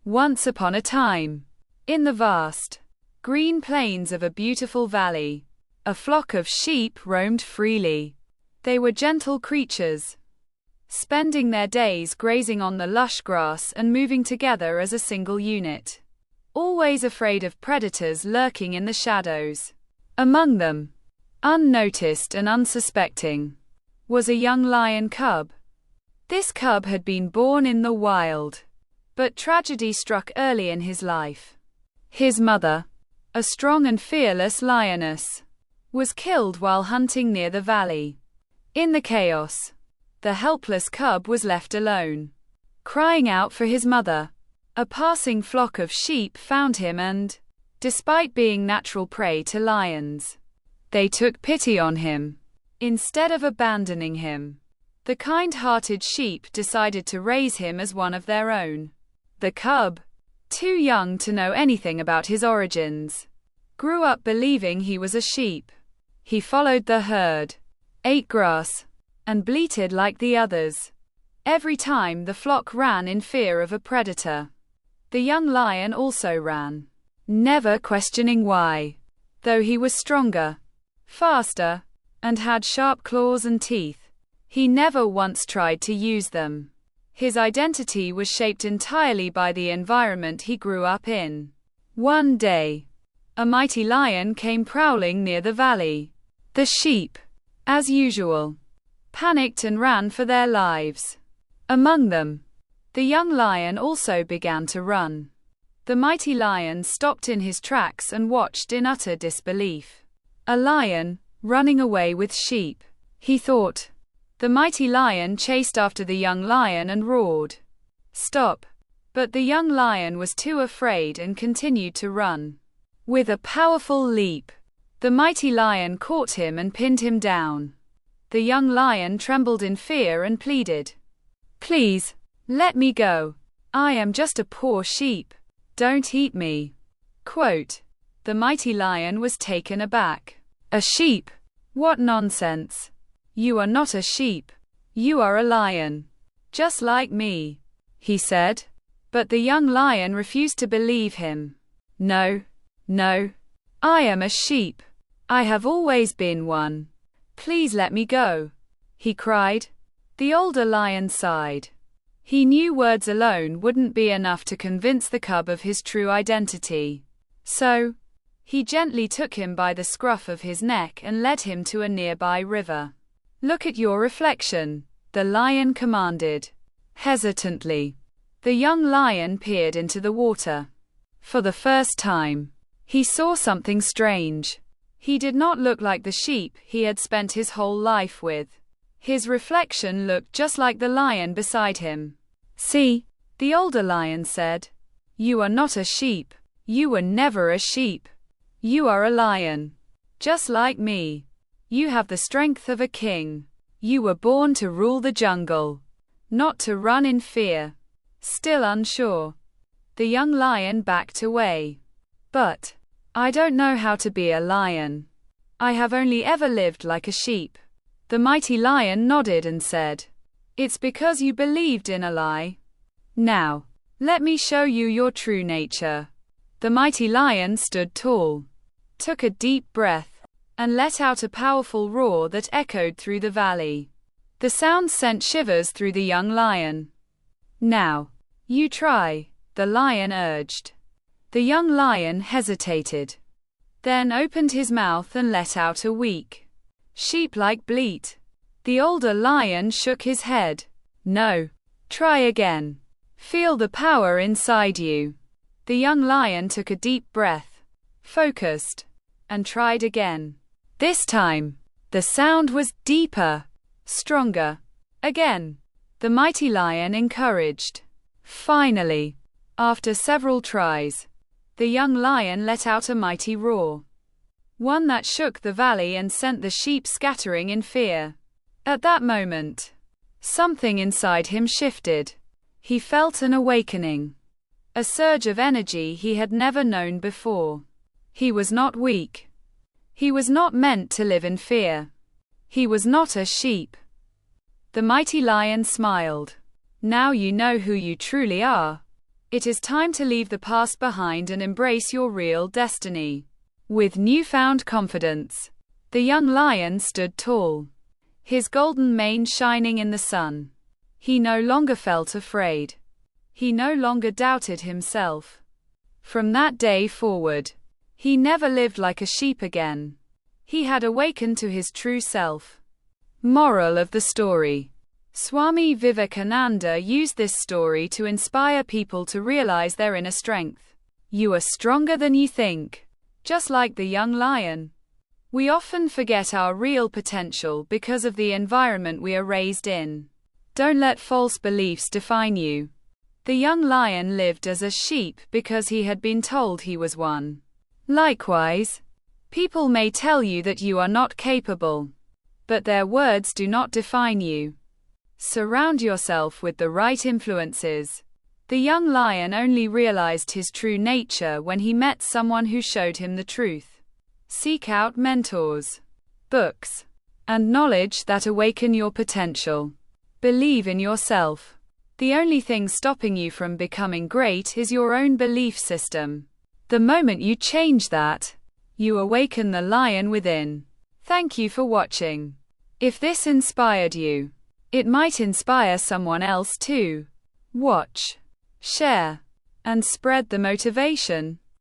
Once upon a time, in the vast, green plains of a beautiful valley, a flock of sheep roamed freely. They were gentle creatures, spending their days grazing on the lush grass and moving together as a single unit, always afraid of predators lurking in the shadows. Among them, unnoticed and unsuspecting, was a young lion cub. This cub had been born in the wild, but tragedy struck early in his life. His mother, a strong and fearless lioness, was killed while hunting near the valley. In the chaos, the helpless cub was left alone, crying out for his mother. A passing flock of sheep found him and, despite being natural prey to lions, they took pity on him. Instead of abandoning him, the kind-hearted sheep decided to raise him as one of their own. The cub, too young to know anything about his origins, grew up believing he was a sheep. He followed the herd, ate grass, and bleated like the others, every time the flock ran in fear of a predator. The young lion also ran, never questioning why. Though he was stronger, faster, and had sharp claws and teeth, he never once tried to use them. His identity was shaped entirely by the environment he grew up in. One day, a mighty lion came prowling near the valley. The sheep, as usual, panicked and ran for their lives. Among them, the young lion also began to run. The mighty lion stopped in his tracks and watched in utter disbelief. A lion, running away with sheep, he thought. The mighty lion chased after the young lion and roared, "Stop!" But the young lion was too afraid and continued to run. With a powerful leap, the mighty lion caught him and pinned him down. The young lion trembled in fear and pleaded, "Please, let me go. I am just a poor sheep. Don't eat me." Quote. The mighty lion was taken aback. "A sheep? What nonsense. You are not a sheep. You are a lion. Just like me," he said. But the young lion refused to believe him. "No, no. I am a sheep. I have always been one. Please let me go," he cried. The older lion sighed. He knew words alone wouldn't be enough to convince the cub of his true identity. So, he gently took him by the scruff of his neck and led him to a nearby river. "Look at your reflection," the lion commanded. Hesitantly, the young lion peered into the water. For the first time, he saw something strange. He did not look like the sheep he had spent his whole life with. His reflection looked just like the lion beside him. "See," the older lion said. "You are not a sheep. You were never a sheep. You are a lion. Just like me. You have the strength of a king. You were born to rule the jungle, not to run in fear." Still unsure, the young lion backed away. "But I don't know how to be a lion. I have only ever lived like a sheep." The mighty lion nodded and said, "It's because you believed in a lie. Now, let me show you your true nature." The mighty lion stood tall, took a deep breath, and let out a powerful roar that echoed through the valley. The sound sent shivers through the young lion. "Now, you try," the lion urged. The young lion hesitated, then opened his mouth and let out a weak, sheep-like bleat. The older lion shook his head. "No. Try again. Feel the power inside you." The young lion took a deep breath, focused, and tried again. This time, the sound was deeper, stronger. Again, the mighty lion encouraged. Finally, after several tries, the young lion let out a mighty roar, one that shook the valley and sent the sheep scattering in fear. At that moment, something inside him shifted. He felt an awakening, a surge of energy he had never known before. He was not weak. He was not meant to live in fear. He was not a sheep. The mighty lion smiled. "Now you know who you truly are. It is time to leave the past behind and embrace your real destiny. With newfound confidence, the young lion stood tall, his golden mane shining in the sun. He no longer felt afraid. He no longer doubted himself. From that day forward, he never lived like a sheep again. He had awakened to his true self. Moral of the story. Swami Vivekananda used this story to inspire people to realize their inner strength. You are stronger than you think. Just like the young lion. We often forget our real potential because of the environment we are raised in. Don't let false beliefs define you. The young lion lived as a sheep because he had been told he was one. Likewise, people may tell you that you are not capable, but their words do not define you. Surround yourself with the right influences. The young lion only realized his true nature when he met someone who showed him the truth. Seek out mentors, books, and knowledge that awaken your potential. Believe in yourself. The only thing stopping you from becoming great is your own belief system. The moment you change that, you awaken the lion within. Thank you for watching. If this inspired you, it might inspire someone else too. Watch, share, and spread the motivation.